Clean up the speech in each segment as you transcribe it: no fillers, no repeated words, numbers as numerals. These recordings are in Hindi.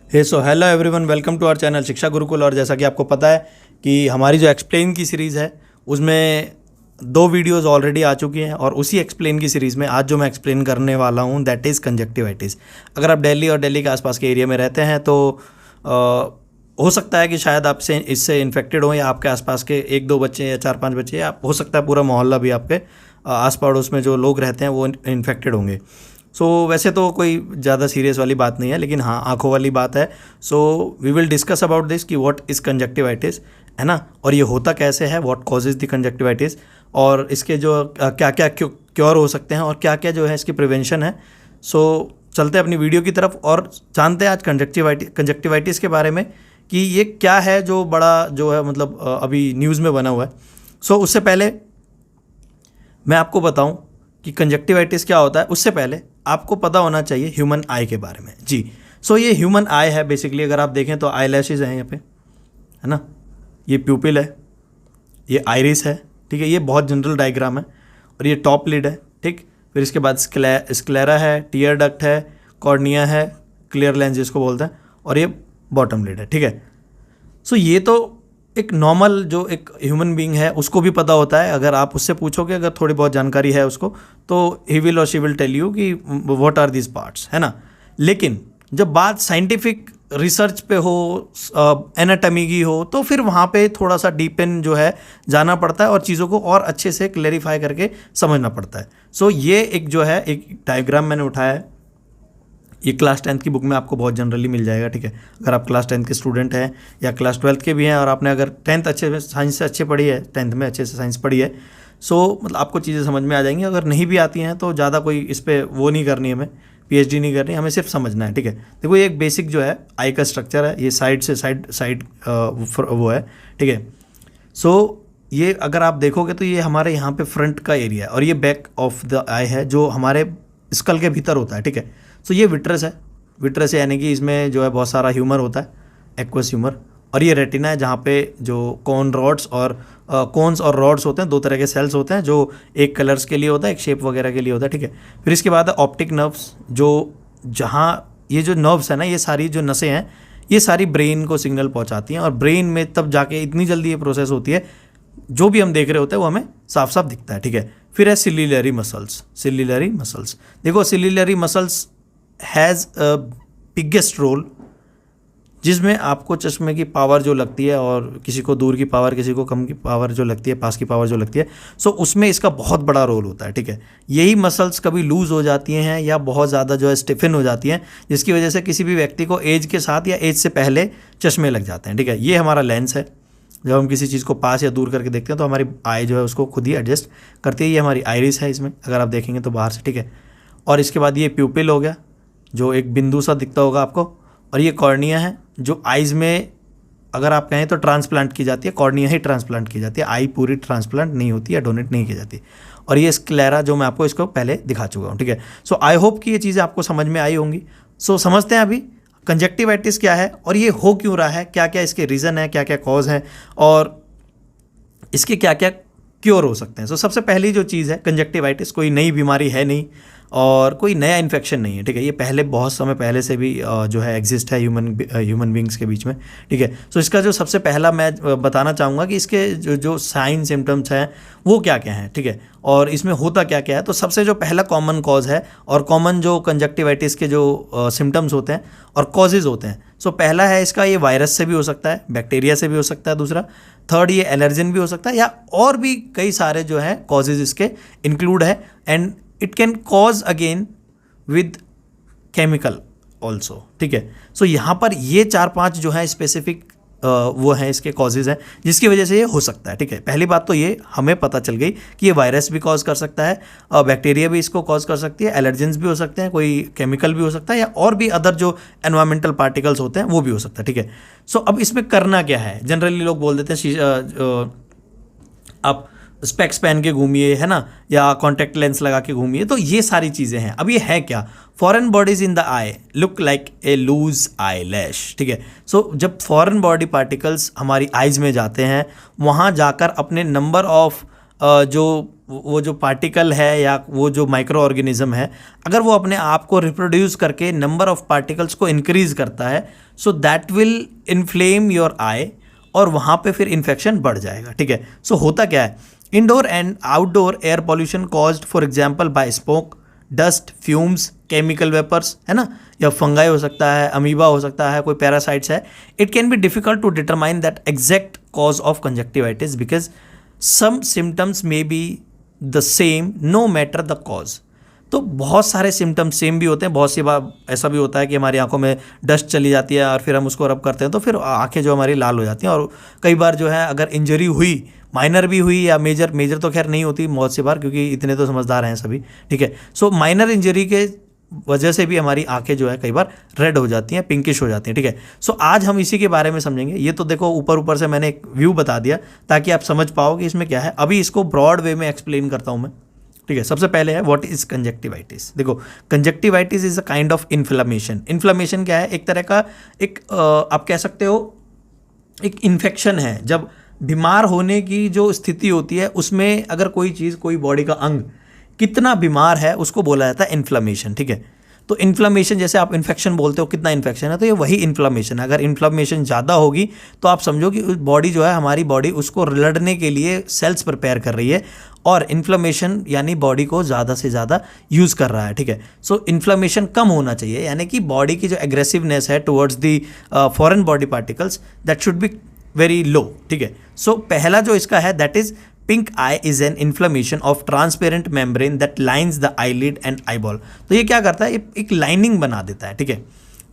So hello everyone, welcome to our channel Shiksha Gurukul. और जैसा कि आपको पता है कि हमारी जो एक्सप्लेन की सीरीज़ है उसमें 2 वीडियोस ऑलरेडी आ चुकी हैं और उसी एक्सप्लेन की सीरीज़ में आज जो मैं एक्सप्लेन करने वाला हूं दैट इज़ कंजक्टिवाइटिस। अगर आप दिल्ली और दिल्ली के आसपास के एरिया में रहते हैं तो हो सकता है कि शायद आपसे इससे इन्फेक्टेड हो या आपके आसपास के 1-2 बच्चे या 4-5 बच्चे या हो सकता है पूरा मोहल्ला भी आपके आस पड़ोस में जो लोग रहते हैं वो इन्फेक्टेड होंगे। वैसे तो कोई ज़्यादा सीरियस वाली बात नहीं है, लेकिन हाँ आंखों वाली बात है। We will discuss about this कि व्हाट इज़ कंजक्टिवाइटिस, है ना, और ये होता कैसे है, व्हाट कॉजेज द कंजक्टिवाइटिस, और इसके जो क्या क्या क्योर हो सकते हैं और क्या क्या जो है इसकी प्रिवेंशन है। चलते हैं अपनी वीडियो की तरफ और जानते हैं आज कंजक्टिवाइटिस के बारे में कि ये क्या है जो बड़ा जो है मतलब अभी न्यूज़ में बना हुआ है। उससे पहले मैं आपको बताऊं कि कंजक्टिवाइटिस क्या होता है, उससे पहले आपको पता होना चाहिए ह्यूमन आई के बारे में। जी, ये ह्यूमन आई है बेसिकली। अगर आप देखें तो आई लैशेज हैं यहाँ पे, है ना, ये प्यूपिल है, ये आइरिस है, ठीक है, ये बहुत जनरल डायग्राम है, और ये टॉप लिड है, ठीक। फिर इसके बाद स्क्लेरा है, टीयर डक्ट है, कॉर्निया है, क्लियर लेंस जिसको बोलते हैं, और ये बॉटम लिड है, ठीक है। ये तो एक नॉर्मल जो एक ह्यूमन बीइंग है उसको भी पता होता है। अगर आप उससे पूछोगे, अगर थोड़ी बहुत जानकारी है उसको, तो ही विल और शी विल टेल यू कि व्हाट आर दिस पार्ट्स, है ना। लेकिन जब बात साइंटिफिक रिसर्च पे हो, एनाटॉमी की हो, तो फिर वहाँ पे थोड़ा सा डीप इन जो है जाना पड़ता है और चीज़ों को और अच्छे से क्लेरिफाई करके समझना पड़ता है। ये एक जो है एक डायग्राम मैंने उठाया है, ये क्लास 10th की बुक में आपको बहुत जनरली मिल जाएगा, ठीक है। अगर आप क्लास 10th के स्टूडेंट हैं या क्लास 12th के भी हैं और आपने अगर 10th अच्छे से साइंस से अच्छे पढ़ी है, 10th में अच्छे से साइंस पढ़ी है, मतलब आपको चीज़ें समझ में आ जाएंगी। अगर नहीं भी आती हैं तो ज़्यादा कोई इस पर वो नहीं करनी, हमें PhD नहीं करनी, हमें सिर्फ समझना है, ठीक है। देखो, ये एक बेसिक जो है आई का स्ट्रक्चर है, ये साइड से साइड वो है, ठीक है। ये अगर आप देखोगे तो ये हमारे यहाँ पे फ्रंट का एरिया है और ये बैक ऑफ द आई है जो हमारे स्कल के भीतर होता है, ठीक है। ये विट्रस है, विट्रस यानी कि इसमें जो है बहुत सारा ह्यूमर होता है, एक्वस ह्यूमर, और ये रेटिना है जहाँ पे जो कोन्स और रॉड्स होते हैं, 2 तरह के सेल्स होते हैं, जो एक कलर्स के लिए होता है, एक शेप वगैरह के लिए होता है, ठीक है। फिर इसके बाद है ऑप्टिक नर्व्स, जो जहाँ ये जो नर्व्स है ना, ये सारी जो नसें हैं, ये सारी ब्रेन को सिग्नल पहुँचाती हैं और ब्रेन में तब जाके इतनी जल्दी ये प्रोसेस होती है, जो भी हम देख रहे होते हैं वो हमें साफ साफ दिखता है, ठीक है। फिर है सिलिलरी मसल्स। देखो, ciliary muscles has a biggest role, जिसमें आपको चश्मे की पावर जो लगती है और किसी को दूर की पावर, किसी को कम की पावर जो लगती है, पास की पावर जो लगती है, उसमें इसका बहुत बड़ा रोल होता है, ठीक है। यही मसल्स कभी लूज़ हो जाती हैं या बहुत ज़्यादा जो है स्टिफन हो जाती हैं, जिसकी वजह से किसी भी व्यक्ति को एज के साथ या एज से पहले चश्मे लग जाते हैं, ठीक है। ये हमारा लेंस है, जब हम किसी चीज़ को पास या दूर करके देखते हैं तो हमारी आई जो है उसको खुद ही एडजस्ट करती है। ये हमारी आइरिस है, इसमें अगर आप देखेंगे तो बाहर से, ठीक है। और इसके बाद ये प्यूपिल हो गया, जो एक बिंदु सा दिखता होगा आपको, और ये कॉर्निया है जो आइज़ में अगर आप कहें तो ट्रांसप्लांट की जाती है, कॉर्निया ही ट्रांसप्लांट की जाती है, आई पूरी ट्रांसप्लांट नहीं होती है, डोनेट नहीं की जाती। और ये स्क्लेरा जो मैं आपको इसको पहले दिखा चुका हूँ, ठीक है। आई होप कि ये चीज़ें आपको समझ में आई होंगी। समझते हैं अभी कंजक्टिवाइटिस क्या है और ये हो क्यों रहा है, क्या क्या इसके रीज़न है, क्या क्या कॉज है और इसके क्या क्या क्योर हो सकते हैं। सबसे पहली जो चीज़ है, कंजक्टिवाइटिस कोई नई बीमारी है नहीं और कोई नया इन्फेक्शन नहीं है, ठीक है। ये पहले बहुत समय पहले से भी जो है एग्जिस्ट है ह्यूमन बींग्स के बीच में, ठीक है। इसका जो सबसे पहला मैं बताना चाहूँगा कि इसके जो साइन सिम्टम्स हैं वो क्या क्या हैं, ठीक है, और इसमें होता क्या क्या है। सबसे जो पहला कॉमन कॉज है और कॉमन जो कंजक्टिवाइटिस के जो सिम्टम्स होते हैं और कॉजेज़ होते हैं, पहला है इसका, ये वायरस से भी हो सकता है, बैक्टीरिया से भी हो सकता है। दूसरा, थर्ड, ये एलर्जन भी हो सकता है, या और भी कई सारे जो है कॉजेज़ इसके इंक्लूड है, and it can cause again with chemical also, ठीक है। यहाँ पर ये 4-5 जो है स्पेसिफिक वो हैं इसके कॉजेज़ हैं जिसकी वजह से ये हो सकता है, ठीक है। पहली बात तो ये हमें पता चल गई कि ये वायरस भी कॉज कर सकता है, बैक्टीरिया भी इसको कॉज कर सकती है, एलर्जेंस भी हो सकते हैं, कोई केमिकल भी हो सकता है, या और भी अदर जो एनवायरमेंटल पार्टिकल्स होते हैं वो भी हो सकता है, ठीक है। अब इसमें करना क्या है, जनरली लोग बोल देते हैं आप स्पेक्स पहन के घूमिए, है ना, या कॉन्टैक्ट लेंस लगा के घूमिए, तो ये सारी चीज़ें हैं। अब ये है क्या, foreign bodies in the eye look like a loose eye lash, ठीक है। जब फॉरेन बॉडी पार्टिकल्स हमारी आइज़ में जाते हैं, वहाँ जाकर अपने नंबर ऑफ वो जो पार्टिकल है या वो जो माइक्रो ऑर्गेनिज्म है, अगर वो अपने आप को रिप्रोड्यूस करके नंबर ऑफ पार्टिकल्स को इंक्रीज करता है, so that will inflame your eye, और वहाँ पे फिर इन्फेक्शन बढ़ जाएगा, ठीक है। सो होता क्या है, indoor and outdoor air pollution caused for example by smoke, dust, fumes, chemical vapours, है ना, या फंगाई हो सकता है, अमीबा हो सकता है, कोई पैरासाइट्स है, it can be difficult to determine that exact cause of conjunctivitis because some symptoms may be the same no matter the cause. तो बहुत सारे सिम्टम्स सेम भी होते हैं, बहुत सी बार ऐसा भी होता है कि हमारी आंखों में डस्ट चली जाती है और फिर हम उसको रब करते हैं तो फिर आंखें जो हमारी लाल हो जाती हैं। और कई बार जो है अगर इंजरी हुई, माइनर भी हुई या मेजर तो खैर नहीं होती बहुत सी बार, क्योंकि इतने तो समझदार हैं सभी, ठीक है। सो माइनर इंजरी के वजह से भी हमारी आंखें जो है कई बार रेड हो जाती हैं, पिंकिश हो जाती हैं, ठीक है। सो आज हम इसी के बारे में समझेंगे। ये तो देखो ऊपर से मैंने एक व्यू बता दिया ताकि आप समझ पाओ कि इसमें क्या है। अभी इसको ब्रॉड वे में एक्सप्लेन करता हूँ मैं, ठीक है। सबसे पहले है व्हाट इज कंजक्टिवाइटिस। देखो, conjunctivitis is a kind of inflammation. Inflammation क्या है, एक तरह का एक आप कह सकते हो एक इन्फेक्शन है। जब बीमार होने की जो स्थिति होती है उसमें अगर कोई चीज़, कोई बॉडी का अंग कितना बीमार है उसको बोला जाता है इन्फ्लेमेशन, ठीक है। तो इन्फ्लेमेशन, जैसे आप इन्फेक्शन बोलते हो, कितना इन्फेक्शन है, तो ये वही इन्फ्लेमेशन है। अगर इन्फ्लेमेशन ज़्यादा होगी तो आप समझो कि बॉडी जो है, हमारी बॉडी उसको लड़ने के लिए सेल्स प्रिपेयर कर रही है, और इन्फ्लेमेशन यानी बॉडी को ज़्यादा से ज़्यादा यूज़ कर रहा है, ठीक है। सो इन्फ्लेमेशन कम होना चाहिए, यानी कि बॉडी की जो एग्रेसिवनेस है towards the foreign body particles, that should be very low, ठीक है। सो पहला जो इसका है that is pink eye is an inflammation of transparent membrane that lines the eyelid and eyeball. तो ये क्या करता है, एक लाइनिंग बना देता है, ठीक है।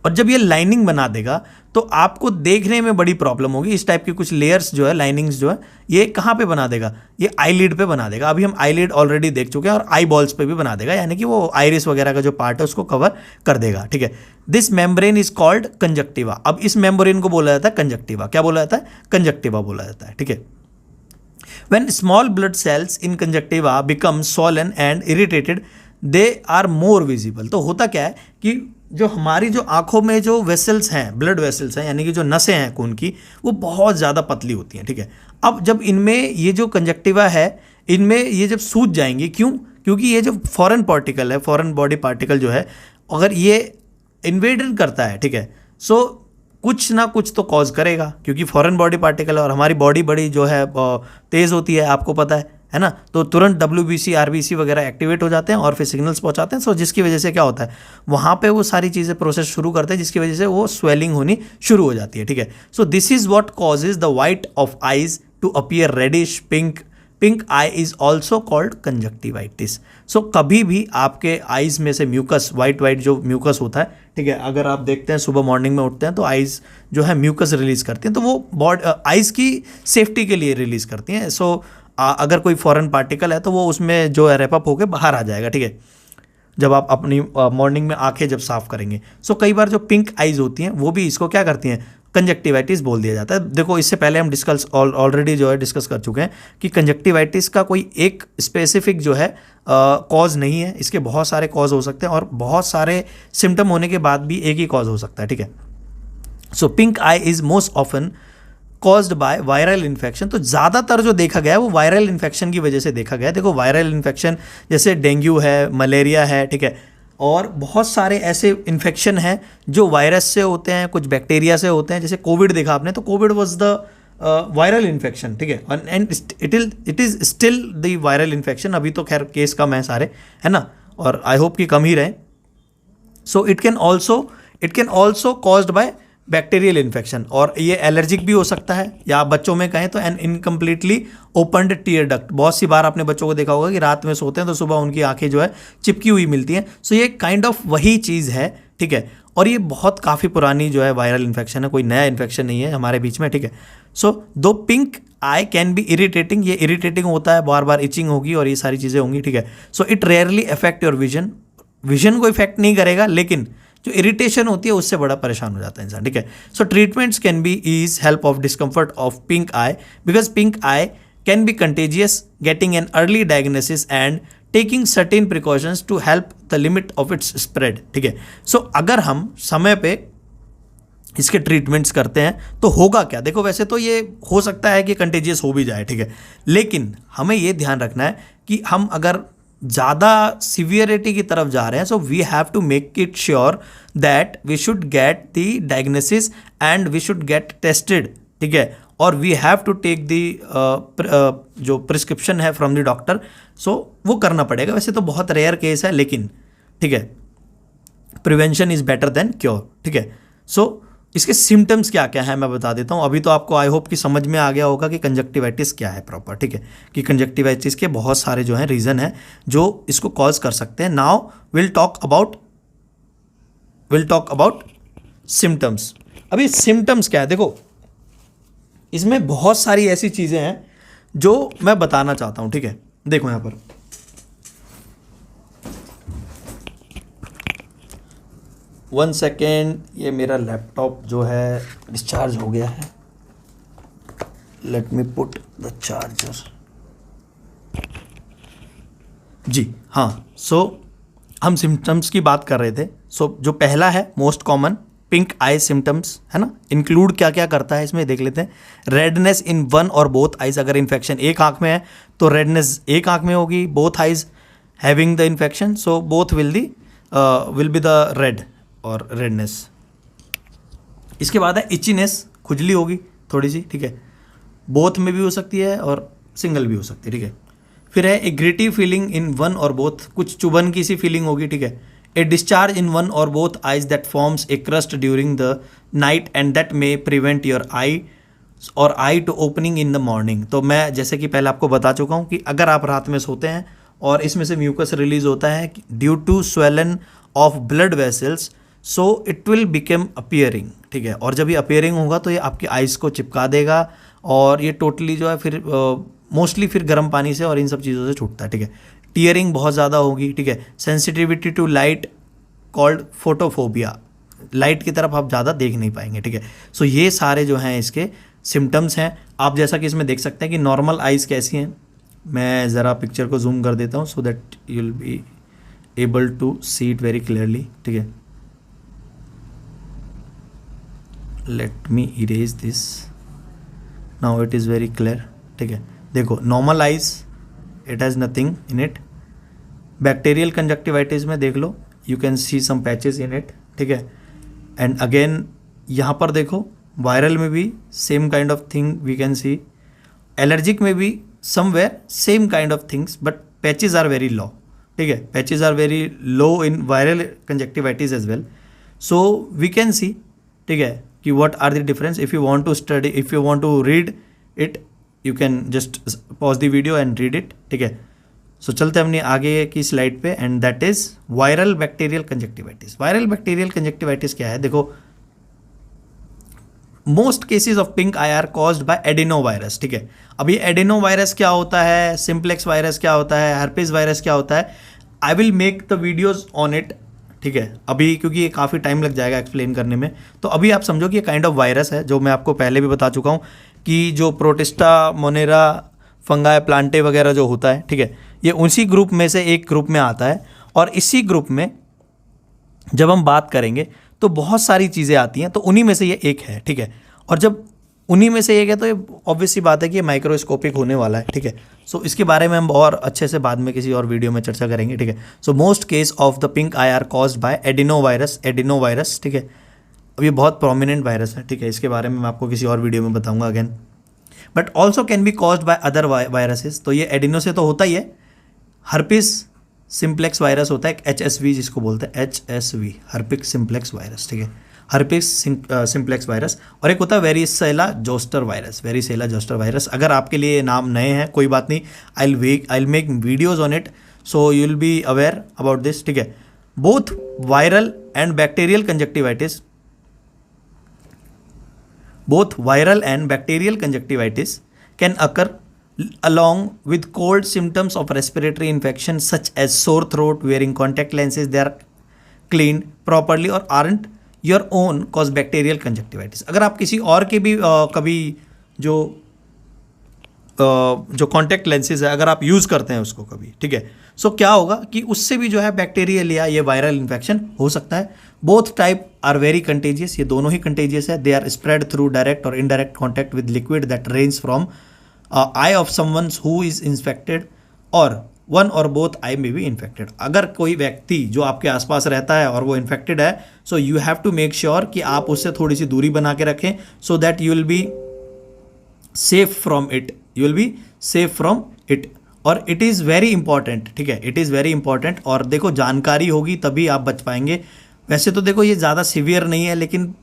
और जब ये लाइनिंग बना देगा तो आपको देखने में बड़ी प्रॉब्लम होगी। इस टाइप की कुछ लेयर्स जो है, लाइनिंग्स जो है, ये कहाँ पे बना देगा, ये आईलिड पे बना देगा। अभी हम आईलिड ऑलरेडी देख चुके हैं, और आई बॉल्स पे भी बना देगा, यानी कि वो आइरिस वगैरह का जो पार्ट है उसको कवर कर देगा, ठीक है। This membrane is called conjunctiva. अब इस मेम्ब्रेन को बोला जाता है कंजक्टिवा। क्या बोला जाता है, कंजक्टिवा बोला जाता है, ठीक है। When small blood cells in conjunctiva become swollen and irritated, they are more visible। तो होता क्या है कि जो हमारी जो आंखों में जो वेसल्स हैं, ब्लड वेसल्स हैं, यानी कि जो नसें हैं खून की, वो बहुत ज़्यादा पतली होती हैं, ठीक है। अब जब इनमें ये जो कंजक्टिवा है, इनमें ये जब सूज जाएंगी, क्योंकि ये जो फॉरेन पार्टिकल है, फॉरेन बॉडी पार्टिकल जो है, अगर ये इन्वेड करता है, ठीक है, सो कुछ ना कुछ तो कॉज करेगा, क्योंकि फॉरेन बॉडी पार्टिकल है और हमारी बॉडी बड़ी जो है तेज़ होती है, आपको पता है ना। तो तुरंत WBC RBC वगैरह एक्टिवेट हो जाते हैं और फिर सिग्नल्स पहुंचाते हैं। सो जिसकी वजह से क्या होता है, वहाँ पे वो सारी चीज़ें प्रोसेस शुरू करते हैं, जिसकी वजह से वो स्वेलिंग होनी शुरू हो जाती है, ठीक है। So this is what causes the white of eyes to appear reddish pink. Pink eye is also called conjunctivitis. So कभी भी आपके आइज में से म्यूकस, वाइट जो म्यूकस होता है, ठीक है, अगर आप देखते हैं सुबह मॉर्निंग में उठते हैं तो आइज जो है म्यूकस रिलीज करती हैं, तो वो आइज की सेफ्टी के लिए रिलीज करती हैं। सो अगर कोई फॉरेन पार्टिकल है तो वो उसमें जो है रैपअप होकर बाहर आ जाएगा, ठीक है, जब आप अपनी मॉर्निंग में आंखें जब साफ करेंगे। सो कई बार जो पिंक आइज होती हैं वो भी इसको क्या करती हैं, कंजक्टिवाइटिस बोल दिया जाता है। देखो, इससे पहले हम ऑलरेडी जो है डिस्कस कर चुके हैं कि कंजक्टिवाइटिस का कोई एक स्पेसिफिक जो है कॉज नहीं है, इसके बहुत सारे कॉज हो सकते हैं, और बहुत सारे सिम्टम होने के बाद भी एक ही कॉज हो सकता है, ठीक है। So pink eye is most often caused by viral infection. तो ज़्यादातर जो देखा गया है वो वायरल इन्फेक्शन की वजह से देखा गया है। देखो, वायरल इन्फेक्शन जैसे डेंगू है, मलेरिया है, ठीक है, और बहुत सारे ऐसे इन्फेक्शन हैं जो वायरस से होते हैं, कुछ बैक्टीरिया से होते हैं। जैसे कोविड देखा आपने, तो Covid was the viral infection, ठीक है, and it is still the viral infection. अभी तो खैर केस कम है सारे, है ना, और आई होप कि कम ही रहे। So it can also caused by bacterial infection, और ये एलर्जिक भी हो सकता है, या आप बच्चों में कहें तो an incompletely opened tear duct. बहुत सी बार आपने बच्चों को देखा होगा कि रात में सोते हैं तो सुबह उनकी आंखें जो है चिपकी हुई मिलती हैं। सो ये काइंड ऑफ वही चीज़ है, ठीक है, और ये बहुत काफ़ी पुरानी जो है वायरल इन्फेक्शन है, कोई नया इन्फेक्शन नहीं है हमारे बीच में, ठीक है। सो दो pink eye can B irritating, ये इरिटेटिंग होता है, बार बार इचिंग होगी और ये सारी चीज़ें होंगी, ठीक है। So it rarely affect your vision को इफेक्ट नहीं करेगा, लेकिन जो इरिटेशन होती है उससे बड़ा परेशान हो जाता है इंसान, ठीक है। So treatments can be ease help of discomfort of pink eye, because pink eye can be contagious, getting an early diagnosis and taking certain precautions to help the limit of its spread, ठीक है। सो अगर हम समय पे इसके ट्रीटमेंट्स करते हैं तो होगा क्या। देखो वैसे तो ये हो सकता है कि कंटेजियस हो भी जाए, ठीक है, लेकिन हमें ये ध्यान रखना है कि हम अगर ज़्यादा सीवियरिटी की तरफ जा रहे हैं, so we have to make it sure that we should get the diagnosis and we should get tested, ठीक है, और we have to take the जो प्रिस्क्रिप्शन है फ्रॉम द डॉक्टर, सो वो करना पड़ेगा। वैसे तो बहुत रेयर केस है, लेकिन ठीक है, prevention is better than cure, ठीक है। सो इसके सिम्टम्स क्या क्या है मैं बता देता हूँ। अभी तो आपको आई होप कि समझ में आ गया होगा कि कंजक्टिवाइटिस क्या है प्रॉपर, ठीक है, कि कंजक्टिवाइटिस के बहुत सारे जो हैं रीज़न हैं जो इसको कॉज कर सकते हैं। Now will talk about symptoms. अभी सिम्टम्स क्या है, देखो इसमें बहुत सारी ऐसी चीज़ें हैं जो मैं बताना चाहता हूँ, ठीक है। देखो यहाँ पर वन सेकेंड, ये मेरा लैपटॉप जो है डिस्चार्ज हो गया है, let me put the charger. जी हाँ, सो हम सिम्टम्स की बात कर रहे थे। सो जो पहला है मोस्ट कॉमन पिंक आई सिम्टम्स, है ना, इंक्लूड क्या क्या करता है इसमें देख लेते हैं। रेडनेस इन वन और बोथ आइज, अगर इन्फेक्शन एक आंख में है तो रेडनेस एक आंख में होगी, both eyes having the infection, so both will be the red और रेडनेस। इसके बाद है इचीनेस, खुजली होगी थोड़ी सी, ठीक है, बोथ में भी हो सकती है और सिंगल भी हो सकती है, ठीक है। फिर है a gritty feeling in one और बोथ, कुछ चुभन की सी फीलिंग होगी, ठीक है। ए डिस्चार्ज इन वन और both eyes that forms a crust during the night and that may prevent your eye to opening in the morning. तो मैं जैसे कि पहले आपको बता चुका हूँ कि अगर आप रात में सोते हैं और इसमें से म्यूकस रिलीज होता है due to swollen of blood vessels, so it will become appearing, ठीक है, और जब ये अपीयरिंग होगा तो ये आपकी आइज़ को चिपका देगा और ये टोटली जो है फिर मोस्टली फिर गर्म पानी से और इन सब चीज़ों से छूटता है, ठीक है। टीयरिंग बहुत ज़्यादा होगी, ठीक है। Sensitivity to light called photophobia, light की तरफ आप ज़्यादा देख नहीं पाएंगे, ठीक है। सो ये सारे जो हैं इसके सिम्टम्स हैं। आप जैसा कि इसमें देख सकते हैं कि नॉर्मल आइज़ कैसी हैं, मैं ज़रा पिक्चर को जूम कर देता हूँ so that you will be able to see it very clearly, ठीक है। Let me erase this, now it is very clear, ठीक है। देखो normal eyes it has nothing in it. Bacterial conjunctivitis में देख लो, you can see some patches in it, ठीक है। एंड अगेन यहाँ पर देखो वायरल में भी same kind of thing we can see, allergic में भी somewhere same kind of things, but patches are very low, ठीक है, patches are very low in viral conjunctivitis as well. So we can see, ठीक है, कि what are the difference. If you want to study, if you want to read it, you can just pause the video and read it, ठीक है। सो चलते हैं अपनी आगे की स्लाइड पे, and that is viral bacterial conjunctivitis. Viral bacterial conjunctivitis क्या है, देखो most cases of pink I R caused by adeno virus, ठीक है। अब ये एडिनो वायरस क्या होता है, सिंप्लेक्स वायरस क्या होता है, हर्पिस वायरस क्या होता है, I will make the videos on it, ठीक है, अभी क्योंकि ये काफ़ी टाइम लग जाएगा एक्सप्लेन करने में। तो अभी आप समझो कि ये काइंड ऑफ वायरस है जो मैं आपको पहले भी बता चुका हूँ कि जो प्रोटिस्टा, मोनेरा, फंगाई, प्लांटे वगैरह जो होता है, ठीक है, ये उसी ग्रुप में से एक ग्रुप में आता है। और इसी ग्रुप में जब हम बात करेंगे तो बहुत सारी चीज़ें आती हैं, तो उन्हीं में से ये एक है, ठीक है। और जब उन्हीं में से एक है तो ये ऑब्वियस सी बात है कि ये माइक्रोस्कोपिक होने वाला है, ठीक है। सो इसके बारे में हम और अच्छे से बाद में किसी और वीडियो में चर्चा करेंगे, ठीक है। So most case of the pink I R caused by adeno virus, ठीक है। अब ये बहुत प्रोमिनेंट वायरस है, ठीक है, इसके बारे में मैं आपको किसी और वीडियो में बताऊंगा again. But also can be caused by other viruses, तो ये एडिनो से तो होता ही है। हर्पिस सिंप्लेक्स वायरस होता है, HSV जिसको बोलते हैं, HSV हर्पिक सिंप्लेक्स वायरस, ठीक है, हर्पिस सिंप्लेक्स वायरस। और एक होता है वेरिसेला जोस्टर वायरस। अगर आपके लिए नाम नए हैं कोई बात नहीं, I make videos on it, so you will be aware about this, ठीक है। Both viral and bacterial conjunctivitis can occur along with cold symptoms of respiratory infection such as sore throat. Wearing contact lenses, they are cleaned properly or aren't your own cause bacterial conjunctivitis. अगर आप किसी और के भी कभी जो जो कॉन्टैक्ट लेंसेज है अगर आप यूज़ करते हैं उसको कभी, ठीक है, सो क्या होगा कि उससे भी जो है बैक्टीरियल या ये वायरल इन्फेक्शन हो सकता है। Both type are very contagious, ये दोनों ही कंटेजियस है। They are spread through direct और indirect contact with liquid that range from eye of someone who is infected और वन और बोथ आई में बी इन्फेक्टेड। अगर कोई व्यक्ति जो आपके आसपास रहता है और वो इन्फेक्टेड है, so you have to make sure कि आप उससे थोड़ी सी दूरी बना के रखें, so that you will be safe from it, you will be safe from it. और इट इज़ वेरी इंपॉर्टेंट, ठीक है, इट इज़ वेरी इंपॉर्टेंट। और देखो जानकारी होगी तभी आप बच पाएंगे। वैसे तो देखो ये ज़्यादा सीवियर नहीं है, लेकिन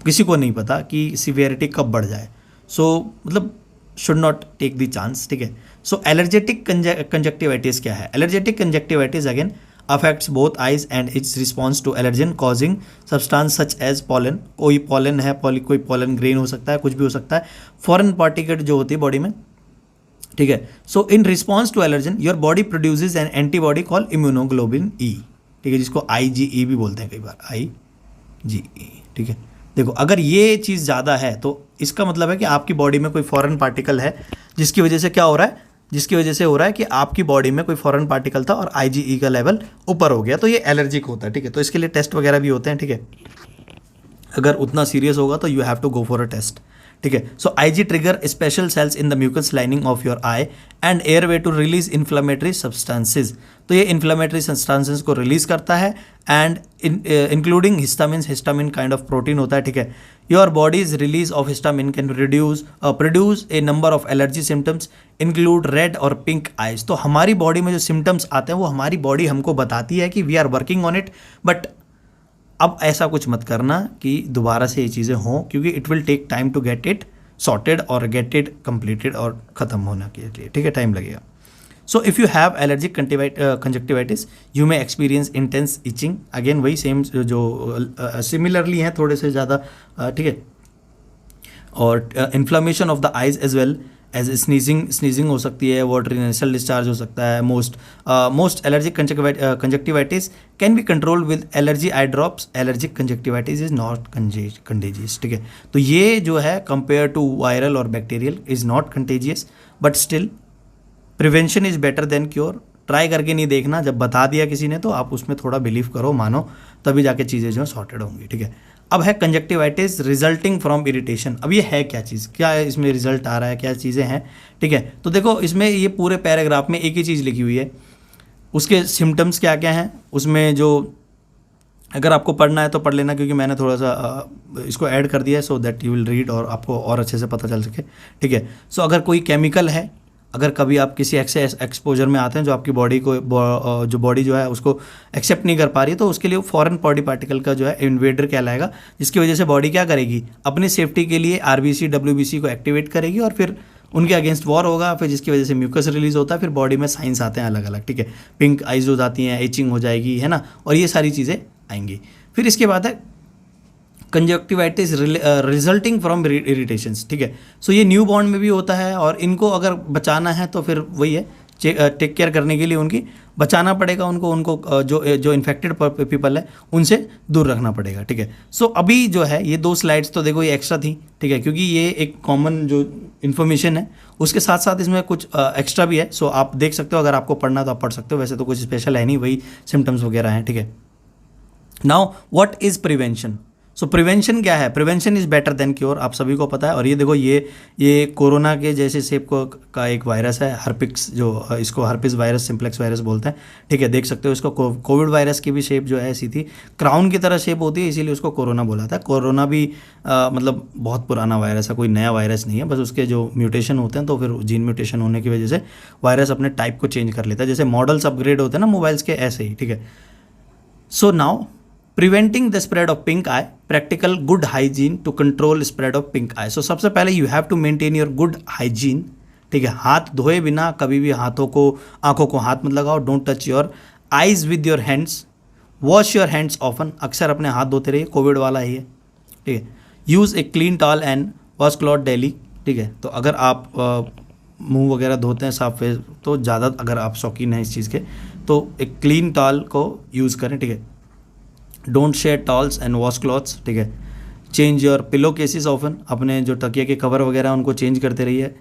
किसी को नहीं पता कि सीवियरिटी कब बढ़ जाए, सो मतलब should not take the chance, ठीक है। सो एलर्जेटिक कंजक्टिवाइटिस क्या है? Allergetic conjunctivitis again affects both eyes and it's response to allergen causing substance such as pollen, कोई पॉलन है, कोई पॉलन ग्रेन हो सकता है, कुछ भी हो सकता है, फॉरेन पार्टिकल जो होती है बॉडी में, ठीक है। So in response to allergen your body produces an antibody call immunoglobin E, ठीक है, जिसको IgE भी बोलते हैं कई बार, IgE, ठीक है। देखो अगर ये चीज़ ज़्यादा है तो इसका मतलब है कि आपकी बॉडी में कोई फॉरेन पार्टिकल है, जिसकी वजह से क्या हो रहा है, जिसकी वजह से हो रहा है कि आपकी बॉडी में कोई फॉरेन पार्टिकल था और IgE का लेवल ऊपर हो गया, तो ये एलर्जिक होता है, ठीक है। तो इसके लिए टेस्ट वगैरह भी होते हैं, ठीक है। अगर उतना सीरियस होगा तो you have to go for a test, ठीक है। So IG trigger special cells in the mucus lining of your eye and airway to release inflammatory substances, तो ये इन्फ्लामेटरी सब्सटेंसेज को रिलीज करता है and including histamine, histamine kind of protein होता है, ठीक है। Your body's release of histamine can produce a number of allergy symptoms include red or pink eyes. तो हमारी बॉडी में जो सिम्टम्स आते हैं वो हमारी बॉडी हमको बताती है कि we are working on it, but अब ऐसा कुछ मत करना कि दोबारा से ये चीज़ें हों, क्योंकि it will take time to get it sorted और गेट इट कंप्लीटेड और ख़त्म होने के लिए, ठीक है, टाइम लगेगा। So if you have allergic conjunctivitis you may experience intense itching, again वही सेम जो सिमिलरली हैं थोड़े से ज़्यादा, ठीक है। और inflammation of the eyes as well as sneezing हो सकती है, वाटरी नेसल डिस्चार्ज हो सकता है। Most allergic conjunctivitis can B control with allergy eye drops, allergic conjunctivitis is not contagious, ठीक है। तो ये जो है कंपेयर टू वायरल और bacterial is not contagious, but still prevention is better than cure. Try करके नहीं देखना, जब बता दिया किसी ने तो आप उसमें थोड़ा बिलीव करो, मानो, तभी जाके चीज़ें जो सॉर्टेड होंगी, ठीक है। अब है कंजक्टिवाइटिस रिजल्टिंग फ्रॉम इरिटेशन। अब ये है क्या चीज़, क्या इसमें रिजल्ट आ रहा है, क्या चीज़ें हैं, ठीक है। तो देखो इसमें ये पूरे पैराग्राफ में एक ही चीज़ लिखी हुई है, उसके सिम्टम्स क्या क्या हैं उसमें, जो अगर आपको पढ़ना है तो पढ़ लेना, क्योंकि मैंने थोड़ा सा इसको ऐड कर दिया है so that you will read और आपको और अच्छे से पता चल सके, ठीक है। सो अगर कोई केमिकल है, अगर कभी आप किसी एक्सपोजर में आते हैं जो आपकी बॉडी को जो बॉडी जो है उसको एक्सेप्ट नहीं कर पा रही, तो उसके लिए फॉरेन बॉडी पार्टिकल का जो है इन्वेडर कहलाएगा, जिसकी वजह से बॉडी क्या करेगी, अपनी सेफ्टी के लिए RBC WBC को एक्टिवेट करेगी और फिर उनके अगेंस्ट वॉर होगा, फिर जिसकी वजह से म्यूकस रिलीज होता है, फिर बॉडी में साइंस आते हैं अलग अलग, ठीक है। पिंक आइज हो जाती हैं, एचिंग हो जाएगी, है ना, और ये सारी चीज़ें आएंगी। फिर इसके बाद है कंजक्टिवाइटिस रिजल्टिंग फ्रॉम इरिटेशंस, ठीक है। सो ये न्यू बॉर्न में भी होता है और इनको अगर बचाना है तो फिर वही है, टेक केयर करने के लिए उनकी बचाना पड़ेगा, उनको जो इन्फेक्टेड पीपल है उनसे दूर रखना पड़ेगा, ठीक है। सो अभी जो है ये 2 स्लाइड्स तो देखो ये एक्स्ट्रा थी, ठीक है, क्योंकि ये एक कॉमन जो इन्फॉर्मेशन है उसके साथ साथ इसमें कुछ एक्स्ट्रा भी है, सो आप देख सकते हो, अगर आपको पढ़ना तो आप पढ़ सकते हो, वैसे तो कुछ स्पेशल है नहीं, वही सिम्टम्स वगैरह हैं, ठीक है। Now what is prevention? So prevention क्या है? Prevention is better than cure, आप सभी को पता है। और ये देखो ये कोरोना के जैसे शेप का एक वायरस है, हर्पिक्स, जो इसको हर्पिस वायरस, सिम्प्लेक्स वायरस बोलते हैं, ठीक है, देख सकते हो। इसको कोविड वायरस की भी शेप जो है ऐसी थी, क्राउन की तरह शेप होती है, इसीलिए उसको कोरोना बोला था। कोरोना भी मतलब बहुत पुराना वायरस है, कोई नया वायरस नहीं है, बस उसके जो म्यूटेशन होते हैं तो फिर जीन म्यूटेशन होने की वजह से वायरस अपने टाइप को चेंज कर लेता है, जैसे मॉडल्स अपग्रेड होते हैं ना मोबाइल्स के, ऐसे ही, ठीक है। So now preventing the spread of pink eye, practical good hygiene to control spread of pink eye. So सबसे पहले you have to maintain your good hygiene, ठीक है। हाथ धोए बिना कभी भी आँखों को हाथ मत लगाओ। Don't touch your eyes with your hands, wash your hands often, अक्सर अपने हाथ धोते रहिए, कोविड वाला ही है, ठीक है। Use a clean towel and wash cloth daily, ठीक है। तो अगर आप मुंह वगैरह धोते हैं साफ फेस, तो ज़्यादा अगर आप शौकीन हैं इस चीज़ के तो एक क्लीन टॉवल को यूज़ करें, ठीक है। Don't share tolls and wash clothes, ठीक है। Change your pillow cases often, अपने जो तकिए के कवर वगैरह उनको चेंज करते रहिए।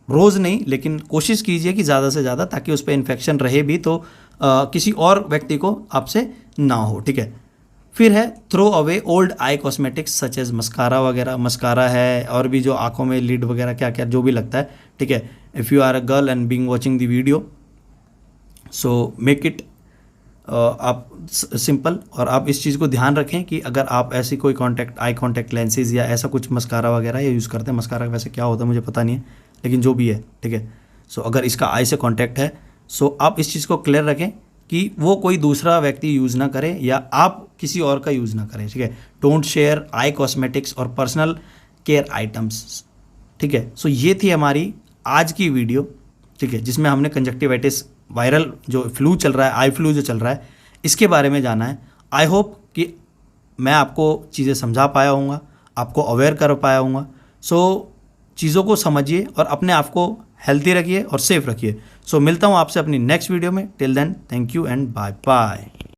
रोज़ नहीं, लेकिन कोशिश कीजिए कि ज़्यादा से ज़्यादा, ताकि उस पर इन्फेक्शन रहे भी तो किसी और व्यक्ति को आपसे ना हो, ठीक है। फिर है throw away old eye cosmetics such as mascara वगैरह, मस्कारा है और भी जो आंखों में लिड वगैरह क्या क्या जो भी लगता है, ठीक है। If you are a girl and being watching the video, so make it आप सिंपल, और आप इस चीज़ को ध्यान रखें कि अगर आप ऐसी कोई आई कॉन्टैक्ट लेंसेज या ऐसा कुछ मस्कारा वगैरह या यूज़ करते हैं, मस्कारा वैसे क्या होता है मुझे पता नहीं है, लेकिन जो भी है, ठीक है। सो अगर इसका आई से कॉन्टैक्ट है, सो आप इस चीज़ को क्लियर रखें कि वो कोई दूसरा व्यक्ति यूज़ ना करे या आप किसी और का यूज़ ना करें, ठीक है। डोंट शेयर आई कॉस्मेटिक्स और पर्सनल केयर आइटम्स, ठीक है। सो ये थी हमारी आज की वीडियो, ठीक है, जिसमें हमने कंजक्टिवाइटिस वायरल जो फ्लू चल रहा है, आई फ्लू जो चल रहा है, इसके बारे में जाना है। आई होप कि मैं आपको चीज़ें समझा पाया हूँगा, आपको अवेयर कर पाया हूँगा। सो चीज़ों को समझिए और अपने आप को हेल्थी रखिए और सेफ रखिए। सो मिलता हूँ आपसे अपनी नेक्स्ट वीडियो में। Till then, thank you and bye bye.